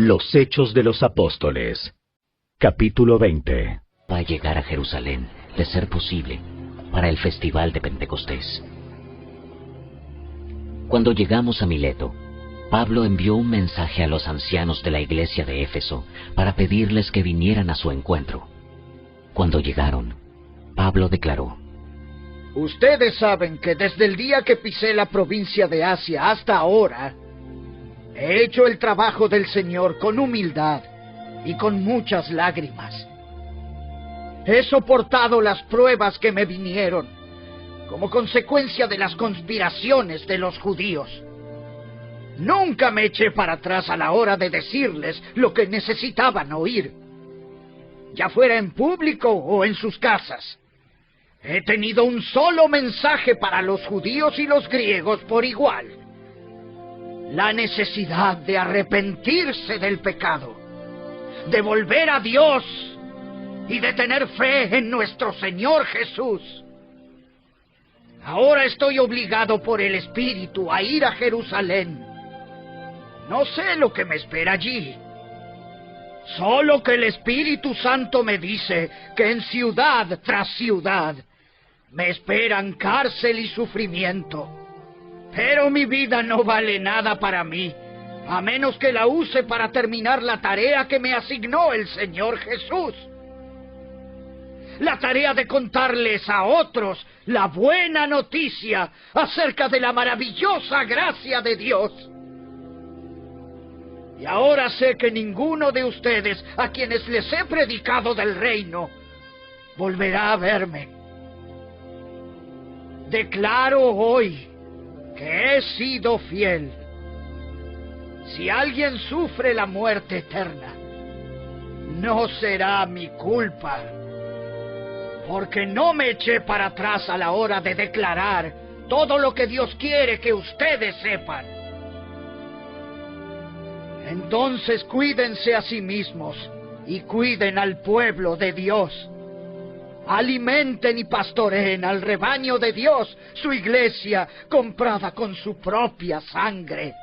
Los Hechos de los Apóstoles, capítulo 20. Va a llegar a Jerusalén, de ser posible, para el festival de Pentecostés. Cuando llegamos a Mileto, Pablo envió un mensaje a los ancianos de la iglesia de Éfeso para pedirles que vinieran a su encuentro. Cuando llegaron, Pablo declaró: Ustedes saben que desde el día que pisé la provincia de Asia hasta ahora, he hecho el trabajo del Señor con humildad y con muchas lágrimas. He soportado las pruebas que me vinieron como consecuencia de las conspiraciones de los judíos. Nunca me eché para atrás a la hora de decirles lo que necesitaban oír, ya fuera en público o en sus casas. He tenido un solo mensaje para los judíos y los griegos por igual: la necesidad de arrepentirse del pecado, de volver a Dios y de tener fe en nuestro Señor Jesús. Ahora estoy obligado por el Espíritu a ir a Jerusalén. No sé lo que me espera allí. Solo que el Espíritu Santo me dice que en ciudad tras ciudad me esperan cárcel y sufrimiento. Pero mi vida no vale nada para mí, a menos que la use para terminar la tarea que me asignó el Señor Jesús. La tarea de contarles a otros la buena noticia acerca de la maravillosa gracia de Dios. Y ahora sé que ninguno de ustedes, a quienes les he predicado del reino, volverá a verme. Declaro hoy que he sido fiel. Si alguien sufre la muerte eterna, no será mi culpa, porque no me eché para atrás a la hora de declarar todo lo que Dios quiere que ustedes sepan. Entonces cuídense a sí mismos y cuiden al pueblo de Dios. Alimenten y pastoreen al rebaño de Dios, su iglesia, comprada con su propia sangre,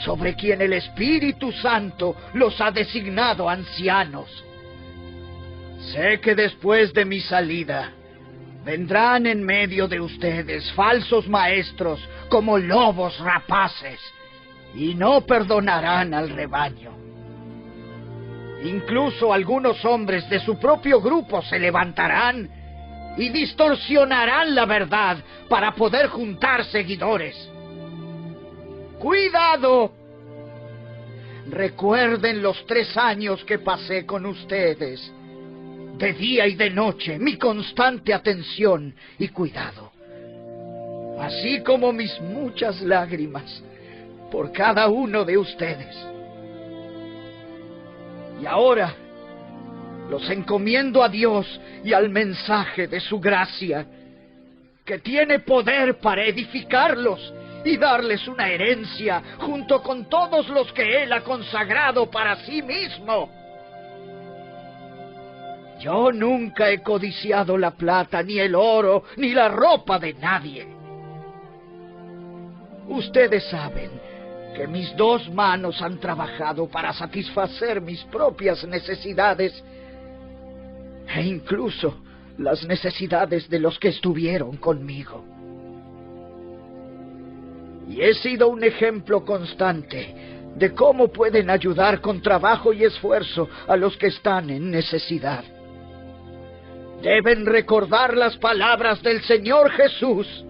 sobre quien el Espíritu Santo los ha designado ancianos. Sé que después de mi salida vendrán en medio de ustedes falsos maestros como lobos rapaces, y no perdonarán al rebaño. Incluso algunos hombres de su propio grupo se levantarán y distorsionarán la verdad para poder juntar seguidores. ¡Cuidado! Recuerden los 3 años que pasé con ustedes, de día y de noche, mi constante atención y cuidado, así como mis muchas lágrimas por cada uno de ustedes. Y ahora los encomiendo a Dios y al mensaje de su gracia, que tiene poder para edificarlos y darles una herencia junto con todos los que Él ha consagrado para sí mismo. Yo nunca he codiciado la plata, ni el oro, ni la ropa de nadie. Ustedes saben que mis 2 manos han trabajado para satisfacer mis propias necesidades e incluso las necesidades de los que estuvieron conmigo. Y he sido un ejemplo constante de cómo pueden ayudar con trabajo y esfuerzo a los que están en necesidad. Deben recordar las palabras del Señor Jesús: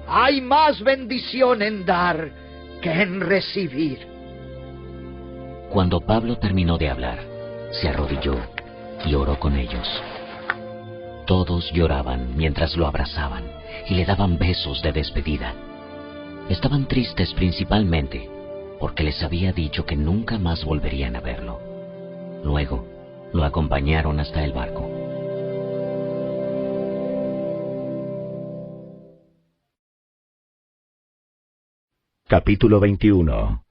hay más bendición en dar que en recibir. Cuando Pablo terminó de hablar, se arrodilló y oró con ellos. Todos lloraban mientras lo abrazaban y le daban besos de despedida. Estaban tristes principalmente porque les había dicho que nunca más volverían a verlo. Luego, lo acompañaron hasta el barco. Capítulo 21.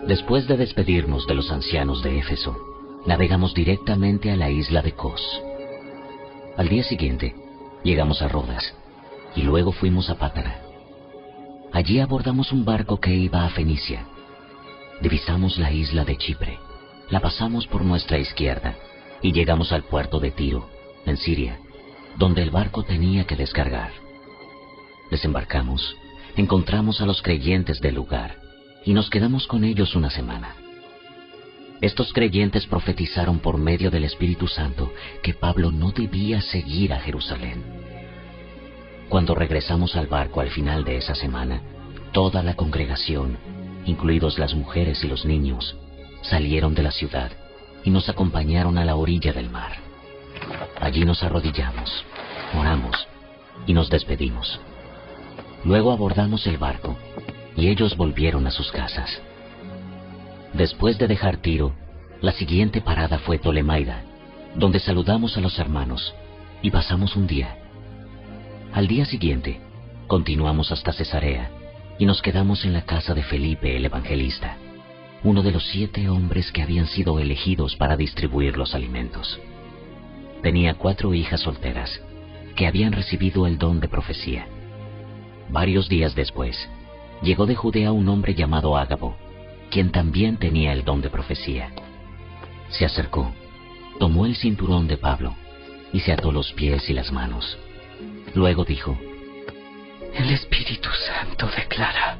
Después de despedirnos de los ancianos de Éfeso, navegamos directamente a la isla de Cos. Al día siguiente, llegamos a Rodas, y luego fuimos a Pátara. Allí abordamos un barco que iba a Fenicia. Divisamos la isla de Chipre, la pasamos por nuestra izquierda y llegamos al puerto de Tiro, en Siria, donde el barco tenía que descargar. Desembarcamos, encontramos a los creyentes del lugar y nos quedamos con ellos una semana. Estos creyentes profetizaron por medio del Espíritu Santo que Pablo no debía seguir a Jerusalén. Cuando regresamos al barco al final de esa semana, toda la congregación, incluidos las mujeres y los niños, salieron de la ciudad y nos acompañaron a la orilla del mar. Allí nos arrodillamos, oramos y nos despedimos. Luego abordamos el barco y ellos volvieron a sus casas. Después de dejar Tiro, la siguiente parada fue Tolemaida, donde saludamos a los hermanos y pasamos un día. Al día siguiente, continuamos hasta Cesarea y nos quedamos en la casa de Felipe el evangelista, uno de los 7 hombres que habían sido elegidos para distribuir los alimentos. Tenía 4 hijas solteras que habían recibido el don de profecía. Varios días después, llegó de Judea un hombre llamado Ágabo, quien también tenía el don de profecía. Se acercó, tomó el cinturón de Pablo y se ató los pies y las manos. Luego dijo: El Espíritu Santo declara: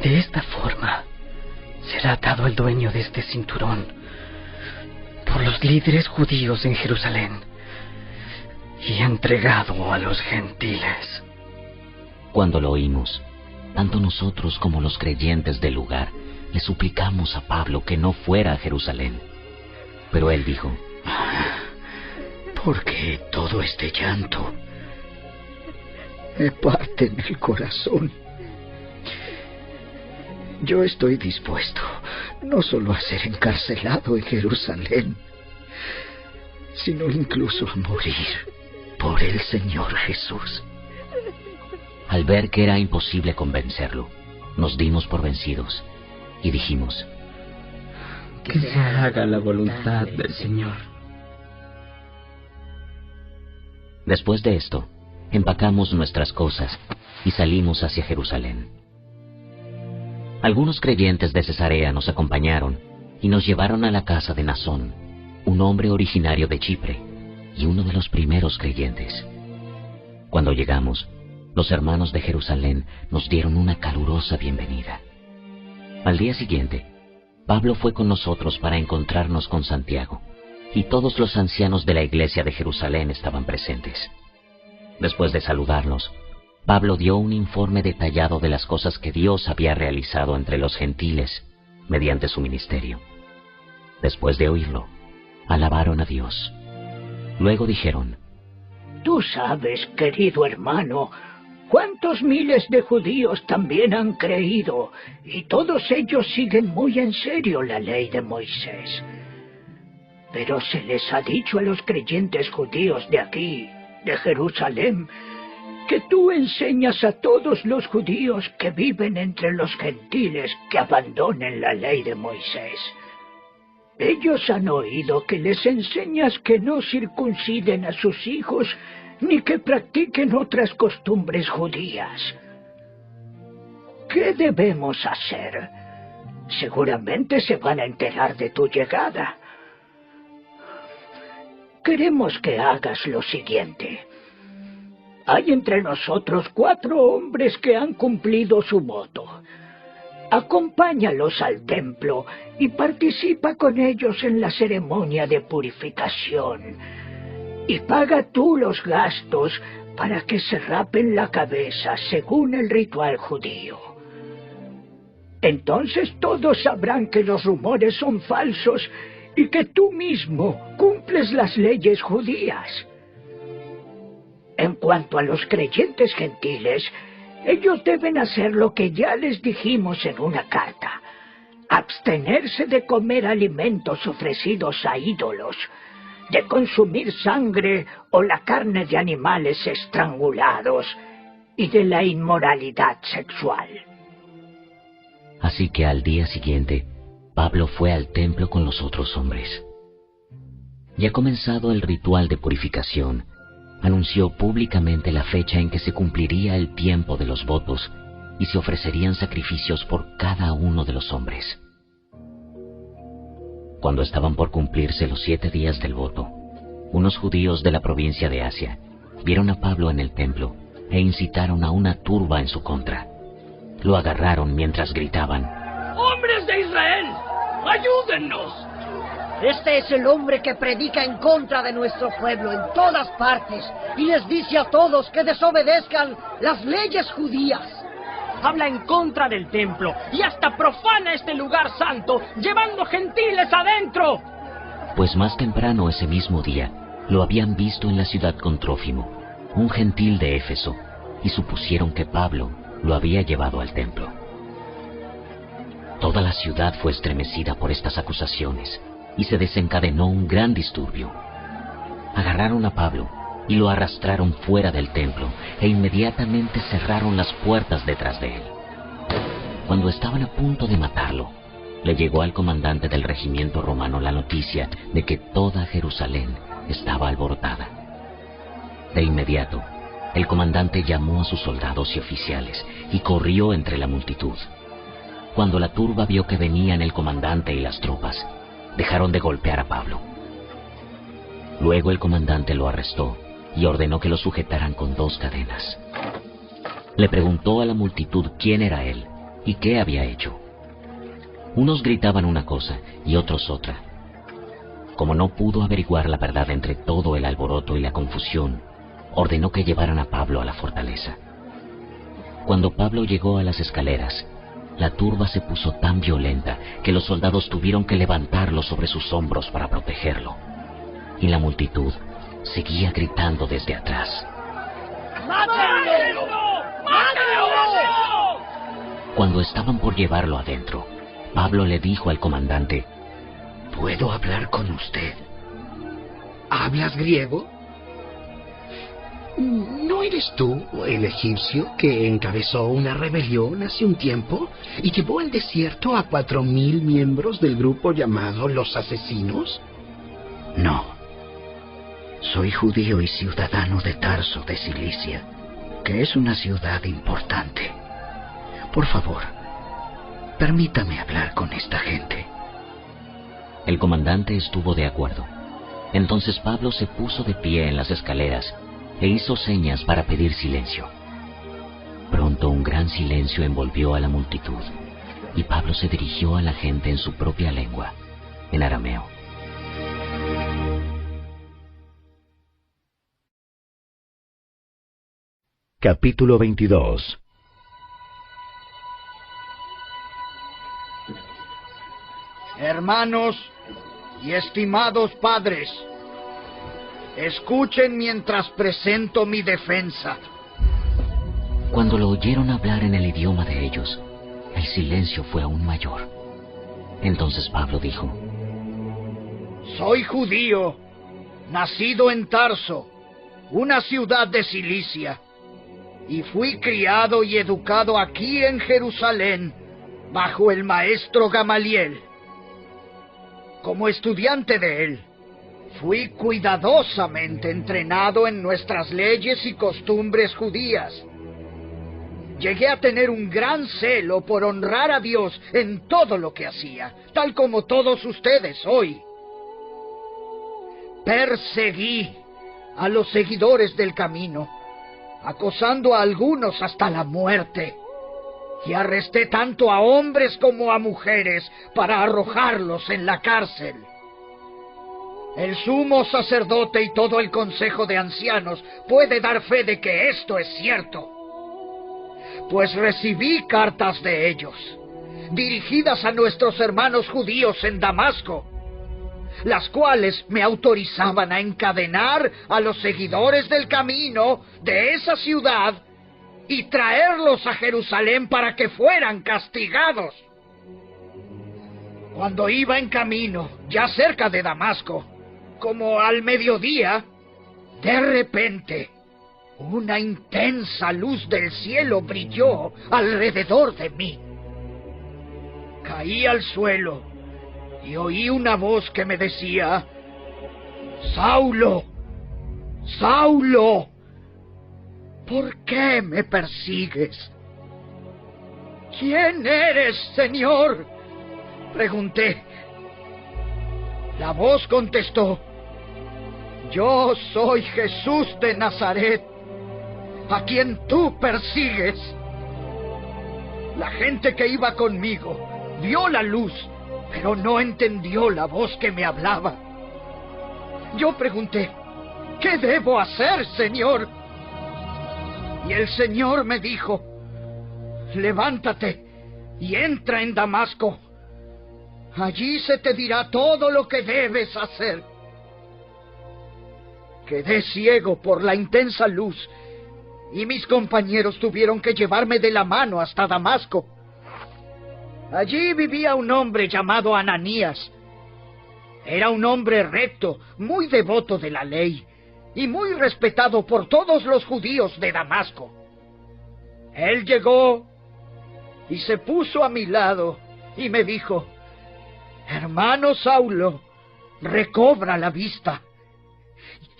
de esta forma será atado el dueño de este cinturón por los líderes judíos en Jerusalén y entregado a los gentiles. Cuando lo oímos, tanto nosotros como los creyentes del lugar le suplicamos a Pablo que no fuera a Jerusalén. Pero él dijo: ¿por qué todo este llanto? Me parte en el corazón. Yo estoy dispuesto no solo a ser encarcelado en Jerusalén, sino incluso a morir por el Señor Jesús. Al ver que era imposible convencerlo, nos dimos por vencidos y dijimos: que se haga la voluntad del Señor. Después de esto, empacamos nuestras cosas y salimos hacia Jerusalén. Algunos creyentes de Cesarea nos acompañaron y nos llevaron a la casa de Nasón, un hombre originario de Chipre y uno de los primeros creyentes. Cuando llegamos, los hermanos de Jerusalén nos dieron una calurosa bienvenida. Al día siguiente, Pablo fue con nosotros para encontrarnos con Santiago, y todos los ancianos de la iglesia de Jerusalén estaban presentes. Después de saludarnos, Pablo dio un informe detallado de las cosas que Dios había realizado entre los gentiles mediante su ministerio. Después de oírlo, alabaron a Dios. Luego dijeron: Tú sabes, querido hermano, cuántos miles de judíos también han creído, y todos ellos siguen muy en serio la ley de Moisés. Pero se les ha dicho a los creyentes judíos de aquí, de Jerusalén, que tú enseñas a todos los judíos que viven entre los gentiles que abandonen la ley de Moisés. Ellos han oído que les enseñas que no circunciden a sus hijos ni que practiquen otras costumbres judías. ¿Qué debemos hacer? Seguramente se van a enterar de tu llegada. Queremos que hagas lo siguiente. Hay entre nosotros 4 hombres que han cumplido su voto. Acompáñalos al templo y participa con ellos en la ceremonia de purificación. Y paga tú los gastos para que se rapen la cabeza según el ritual judío. Entonces todos sabrán que los rumores son falsos y que tú mismo cumples las leyes judías. En cuanto a los creyentes gentiles, ellos deben hacer lo que ya les dijimos en una carta: abstenerse de comer alimentos ofrecidos a ídolos, de consumir sangre o la carne de animales estrangulados y de la inmoralidad sexual. Así que al día siguiente, Pablo fue al templo con los otros hombres. Ya comenzado el ritual de purificación, anunció públicamente la fecha en que se cumpliría el tiempo de los votos y se ofrecerían sacrificios por cada uno de los hombres. Cuando estaban por cumplirse los 7 días del voto, unos judíos de la provincia de Asia vieron a Pablo en el templo e incitaron a una turba en su contra. Lo agarraron mientras gritaban: ¡Hombres de Israel! ¡Ayúdennos! Este es el hombre que predica en contra de nuestro pueblo en todas partes y les dice a todos que desobedezcan las leyes judías. Habla en contra del templo y hasta profana este lugar santo, llevando gentiles adentro. Pues más temprano ese mismo día lo habían visto en la ciudad con Trófimo, un gentil de Éfeso, y supusieron que Pablo lo había llevado al templo. Toda la ciudad fue estremecida por estas acusaciones y se desencadenó un gran disturbio. Agarraron a Pablo y lo arrastraron fuera del templo e inmediatamente cerraron las puertas detrás de él. Cuando estaban a punto de matarlo, le llegó al comandante del regimiento romano la noticia de que toda Jerusalén estaba alborotada. De inmediato, el comandante llamó a sus soldados y oficiales y corrió entre la multitud. Cuando la turba vio que venían el comandante y las tropas, dejaron de golpear a Pablo. Luego el comandante lo arrestó y ordenó que lo sujetaran con 2 cadenas. Le preguntó a la multitud quién era él y qué había hecho. Unos gritaban una cosa y otros otra. Como no pudo averiguar la verdad entre todo el alboroto y la confusión, ordenó que llevaran a Pablo a la fortaleza. Cuando Pablo llegó a las escaleras, la turba se puso tan violenta que los soldados tuvieron que levantarlo sobre sus hombros para protegerlo. Y la multitud seguía gritando desde atrás: ¡Mátenlo! ¡Mátenlo! Cuando estaban por llevarlo adentro, Pablo le dijo al comandante: ¿Puedo hablar con usted? ¿Hablas griego? ¿No eres tú el egipcio que encabezó una rebelión hace un tiempo y llevó al desierto a 4.000 miembros del grupo llamado Los Asesinos? No. Soy judío y ciudadano de Tarso de Cilicia, que es una ciudad importante. Por favor, permítame hablar con esta gente. El comandante estuvo de acuerdo. Entonces Pablo se puso de pie en las escaleras e hizo señas para pedir silencio. Pronto un gran silencio envolvió a la multitud, y Pablo se dirigió a la gente en su propia lengua, en arameo. Capítulo 22. Hermanos y estimados padres, escuchen mientras presento mi defensa. Cuando lo oyeron hablar en el idioma de ellos, el silencio fue aún mayor. Entonces Pablo dijo: Soy judío, nacido en Tarso, una ciudad de Cilicia, y fui criado y educado aquí en Jerusalén, bajo el maestro Gamaliel. Como estudiante de él, fui cuidadosamente entrenado en nuestras leyes y costumbres judías. Llegué a tener un gran celo por honrar a Dios en todo lo que hacía, tal como todos ustedes hoy. Perseguí a los seguidores del camino, acosando a algunos hasta la muerte, y arresté tanto a hombres como a mujeres para arrojarlos en la cárcel. El sumo sacerdote y todo el consejo de ancianos puede dar fe de que esto es cierto, pues recibí cartas de ellos, dirigidas a nuestros hermanos judíos en Damasco, las cuales me autorizaban a encadenar a los seguidores del camino de esa ciudad y traerlos a Jerusalén para que fueran castigados. Cuando iba en camino, ya cerca de Damasco, como al mediodía, de repente, una intensa luz del cielo brilló alrededor de mí. Caí al suelo y oí una voz que me decía: Saulo, Saulo, ¿por qué me persigues? ¿Quién eres, Señor?, pregunté. La voz contestó: yo soy Jesús de Nazaret, a quien tú persigues. La gente que iba conmigo vio la luz, pero no entendió la voz que me hablaba. Yo pregunté: ¿qué debo hacer, Señor? Y el Señor me dijo: levántate y entra en Damasco. Allí se te dirá todo lo que debes hacer. Quedé ciego por la intensa luz, y mis compañeros tuvieron que llevarme de la mano hasta Damasco. Allí vivía un hombre llamado Ananías. Era un hombre recto, muy devoto de la ley, y muy respetado por todos los judíos de Damasco. Él llegó y se puso a mi lado y me dijo: hermano Saulo, recobra la vista.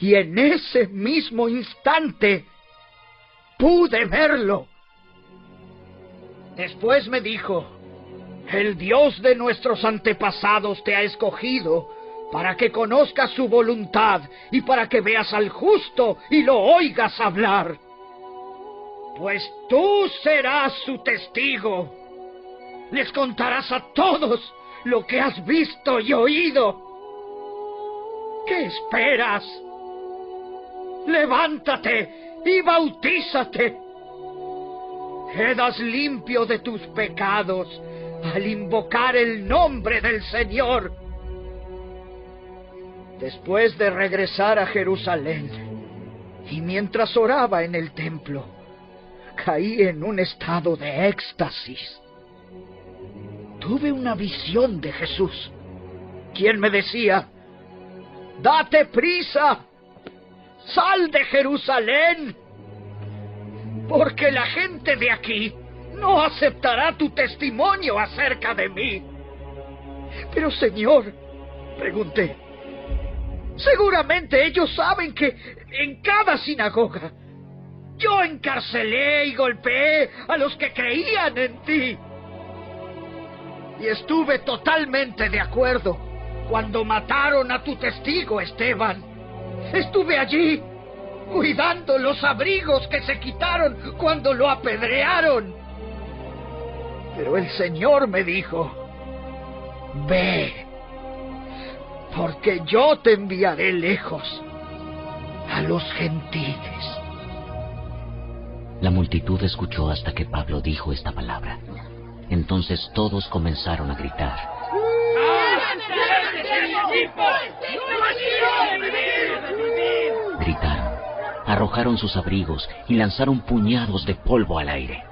Y en ese mismo instante pude verlo. Después me dijo: el Dios de nuestros antepasados te ha escogido para que conozcas su voluntad y para que veas al justo y lo oigas hablar. Pues tú serás su testigo. Les contarás a todos lo que has visto y oído. ¿Qué esperas? Levántate y bautízate. Quedas limpio de tus pecados al invocar el nombre del Señor. Después de regresar a Jerusalén, y mientras oraba en el templo, caí en un estado de éxtasis. Tuve una visión de Jesús, quien me decía: date prisa, sal de Jerusalén, porque la gente de aquí no aceptará tu testimonio acerca de mí. Pero, Señor, pregunté, seguramente ellos saben que en cada sinagoga yo encarcelé y golpeé a los que creían en ti. Y estuve totalmente de acuerdo cuando mataron a tu testigo, Esteban. Estuve allí, cuidando los abrigos que se quitaron cuando lo apedrearon. Pero el Señor me dijo: ve, porque yo te enviaré lejos a los gentiles. La multitud escuchó hasta que Pablo dijo esta palabra. Entonces todos comenzaron a gritar: gritaron, arrojaron sus abrigos y lanzaron puñados de polvo al aire.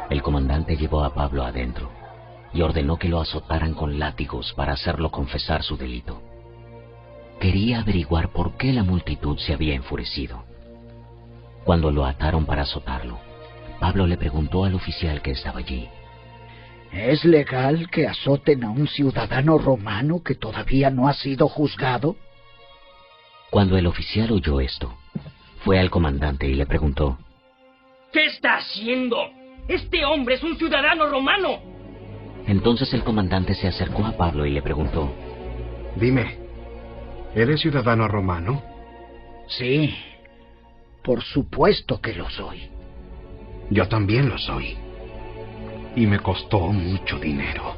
El comandante llevó a Pablo adentro y ordenó que lo azotaran con látigos para hacerlo confesar su delito. Quería averiguar por qué la multitud se había enfurecido. Cuando lo ataron para azotarlo, Pablo le preguntó al oficial que estaba allí: ¿es legal que azoten a un ciudadano romano que todavía no ha sido juzgado? Cuando el oficial oyó esto, fue al comandante y le preguntó: ¿qué está haciendo? Este hombre es un ciudadano romano. Entonces el comandante se acercó a Pablo y le preguntó: dime, ¿eres ciudadano romano? Sí, por supuesto que lo soy. Yo también lo soy. Y me costó mucho dinero.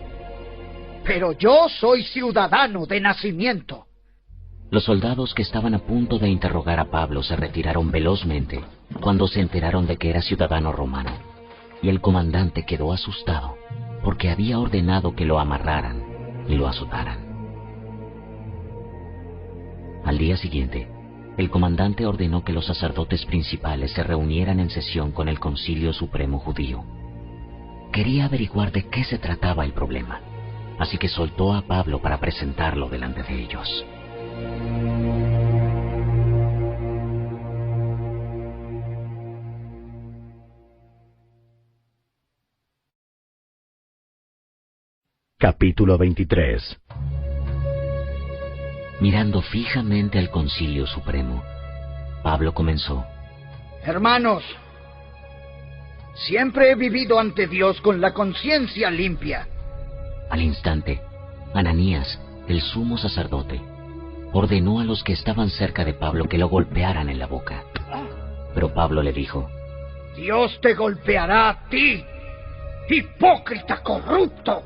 Pero yo soy ciudadano de nacimiento. Los soldados que estaban a punto de interrogar a Pablo se retiraron velozmente cuando se enteraron de que era ciudadano romano, y el comandante quedó asustado porque había ordenado que lo amarraran y lo azotaran. Al día siguiente, el comandante ordenó que los sacerdotes principales se reunieran en sesión con el Concilio Supremo Judío. Quería averiguar de qué se trataba el problema, así que soltó a Pablo para presentarlo delante de ellos. Capítulo 23. Mirando fijamente al Concilio Supremo, Pablo comenzó: Hermanos, siempre he vivido ante Dios con la conciencia limpia. Al instante, Ananías, el sumo sacerdote, ordenó a los que estaban cerca de Pablo que lo golpearan en la boca. Pero Pablo le dijo: Dios te golpeará a ti, hipócrita corrupto.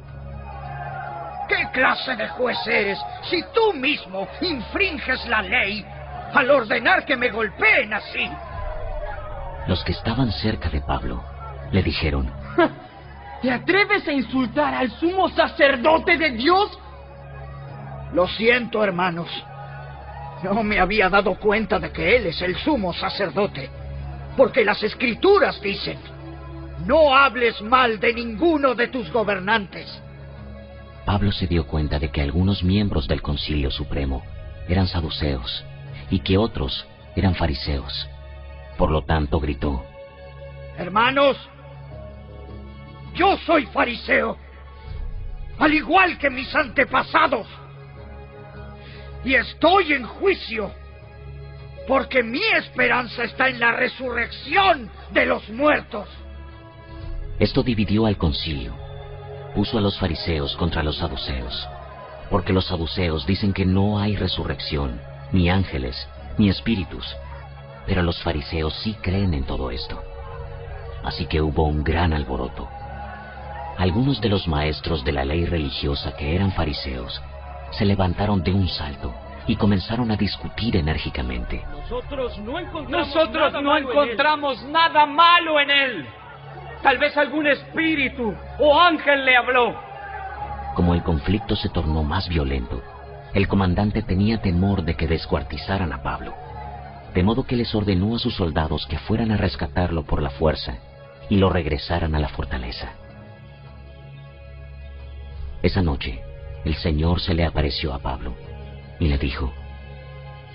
¿Qué clase de juez eres si tú mismo infringes la ley al ordenar que me golpeen así? Los que estaban cerca de Pablo le dijeron: ¿Te atreves a insultar al sumo sacerdote de Dios? Lo siento, hermanos. No me había dado cuenta de que él es el sumo sacerdote, porque las Escrituras dicen: no hables mal de ninguno de tus gobernantes. Pablo se dio cuenta de que algunos miembros del Concilio Supremo eran saduceos y que otros eran fariseos. Por lo tanto, gritó: Hermanos, yo soy fariseo, al igual que mis antepasados, y estoy en juicio, porque mi esperanza está en la resurrección de los muertos. Esto dividió al concilio. Puso a los fariseos contra los saduceos, porque los saduceos dicen que no hay resurrección, ni ángeles, ni espíritus, pero los fariseos sí creen en todo esto. Así que hubo un gran alboroto. Algunos de los maestros de la ley religiosa que eran fariseos se levantaron de un salto y comenzaron a discutir enérgicamente. Nosotros no encontramos nada malo en él. Tal vez algún espíritu o ángel le habló. Como el conflicto se tornó más violento, el comandante tenía temor de que descuartizaran a Pablo, de modo que les ordenó a sus soldados que fueran a rescatarlo por la fuerza y lo regresaran a la fortaleza. Esa noche, el Señor se le apareció a Pablo y le dijo: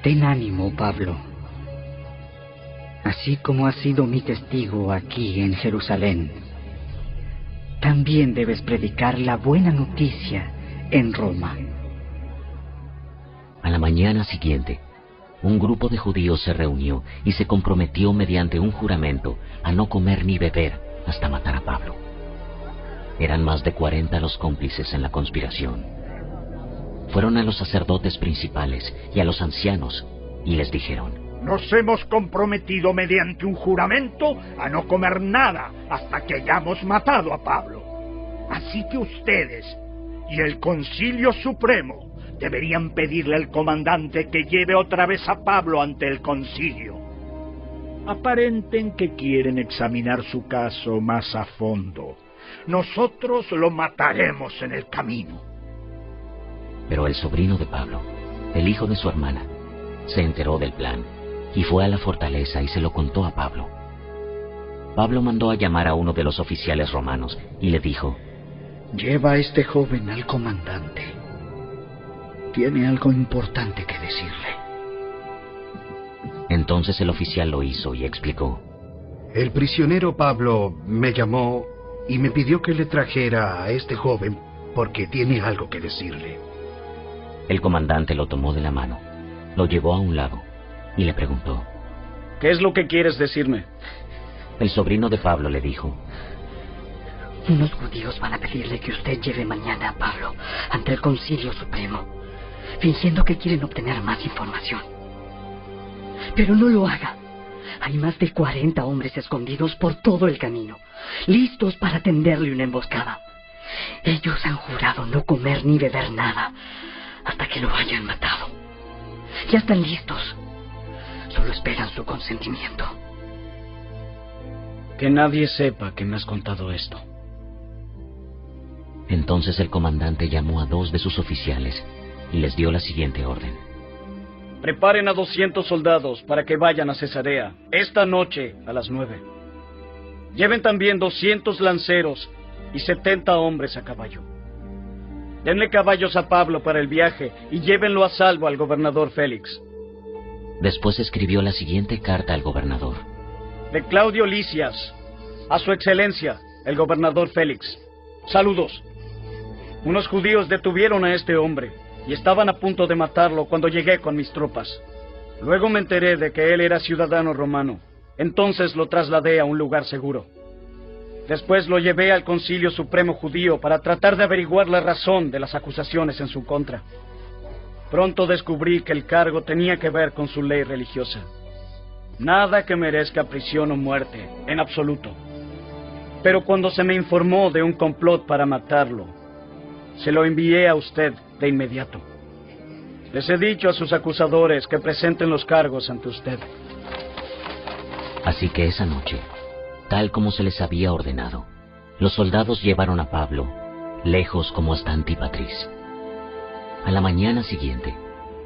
Ten ánimo, Pablo. Así como has sido mi testigo aquí en Jerusalén, también debes predicar la buena noticia en Roma. A la mañana siguiente, un grupo de judíos se reunió y se comprometió mediante un juramento a no comer ni beber hasta matar a Pablo. Eran más de 40 los cómplices en la conspiración. Fueron a los sacerdotes principales y a los ancianos y les dijeron: Nos hemos comprometido mediante un juramento a no comer nada hasta que hayamos matado a Pablo. Así que ustedes y el Concilio Supremo deberían pedirle al comandante que lleve otra vez a Pablo ante el concilio. Aparenten que quieren examinar su caso más a fondo. Nosotros lo mataremos en el camino. Pero el sobrino de Pablo, el hijo de su hermana, se enteró del plan y fue a la fortaleza y se lo contó a Pablo. Pablo mandó a llamar a uno de los oficiales romanos y le dijo: Lleva a este joven al comandante. Tiene algo importante que decirle. Entonces el oficial lo hizo y explicó: El prisionero Pablo me llamó y me pidió que le trajera a este joven porque tiene algo que decirle. El comandante lo tomó de la mano, lo llevó a un lado y le preguntó: ¿Qué es lo que quieres decirme? El sobrino de Pablo le dijo: Unos judíos van a pedirle que usted lleve mañana a Pablo ante el Concilio Supremo, fingiendo que quieren obtener más información. Pero no lo haga. Hay más de 40 hombres escondidos por todo el camino, listos para tenderle una emboscada. Ellos han jurado no comer ni beber nada hasta que lo hayan matado. Ya están listos. Solo esperan su consentimiento. Que nadie sepa que me has contado esto. Entonces el comandante llamó a 2 de sus oficiales y les dio la siguiente orden: Preparen a 200 soldados para que vayan a Cesarea esta noche a las 9. Lleven también 200 lanceros y 70 hombres a caballo. Denle caballos a Pablo para el viaje y llévenlo a salvo al gobernador Félix. Después escribió la siguiente carta al gobernador: De Claudio Lisias, a su excelencia, el gobernador Félix. Saludos. Unos judíos detuvieron a este hombre y estaban a punto de matarlo cuando llegué con mis tropas. Luego me enteré de que él era ciudadano romano. Entonces lo trasladé a un lugar seguro. Después lo llevé al Concilio Supremo Judío para tratar de averiguar la razón de las acusaciones en su contra. Pronto descubrí que el cargo tenía que ver con su ley religiosa. Nada que merezca prisión o muerte, en absoluto. Pero cuando se me informó de un complot para matarlo, se lo envié a usted de inmediato. Les he dicho a sus acusadores que presenten los cargos ante usted. Así que esa noche, tal como se les había ordenado, los soldados llevaron a Pablo, lejos como hasta Antípatris. A la mañana siguiente,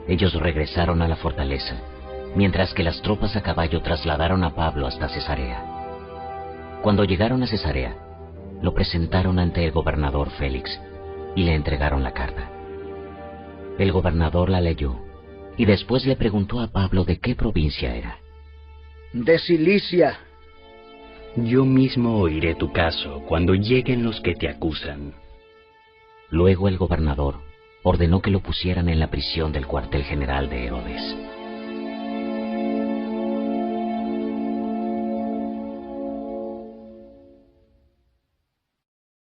ellos regresaron a la fortaleza, mientras que las tropas a caballo trasladaron a Pablo hasta Cesarea. Cuando llegaron a Cesarea, lo presentaron ante el gobernador Félix y le entregaron la carta. El gobernador la leyó y después le preguntó a Pablo de qué provincia era. De Cilicia. Yo mismo oiré tu caso cuando lleguen los que te acusan. Luego el gobernador ordenó que lo pusieran en la prisión del cuartel general de Herodes.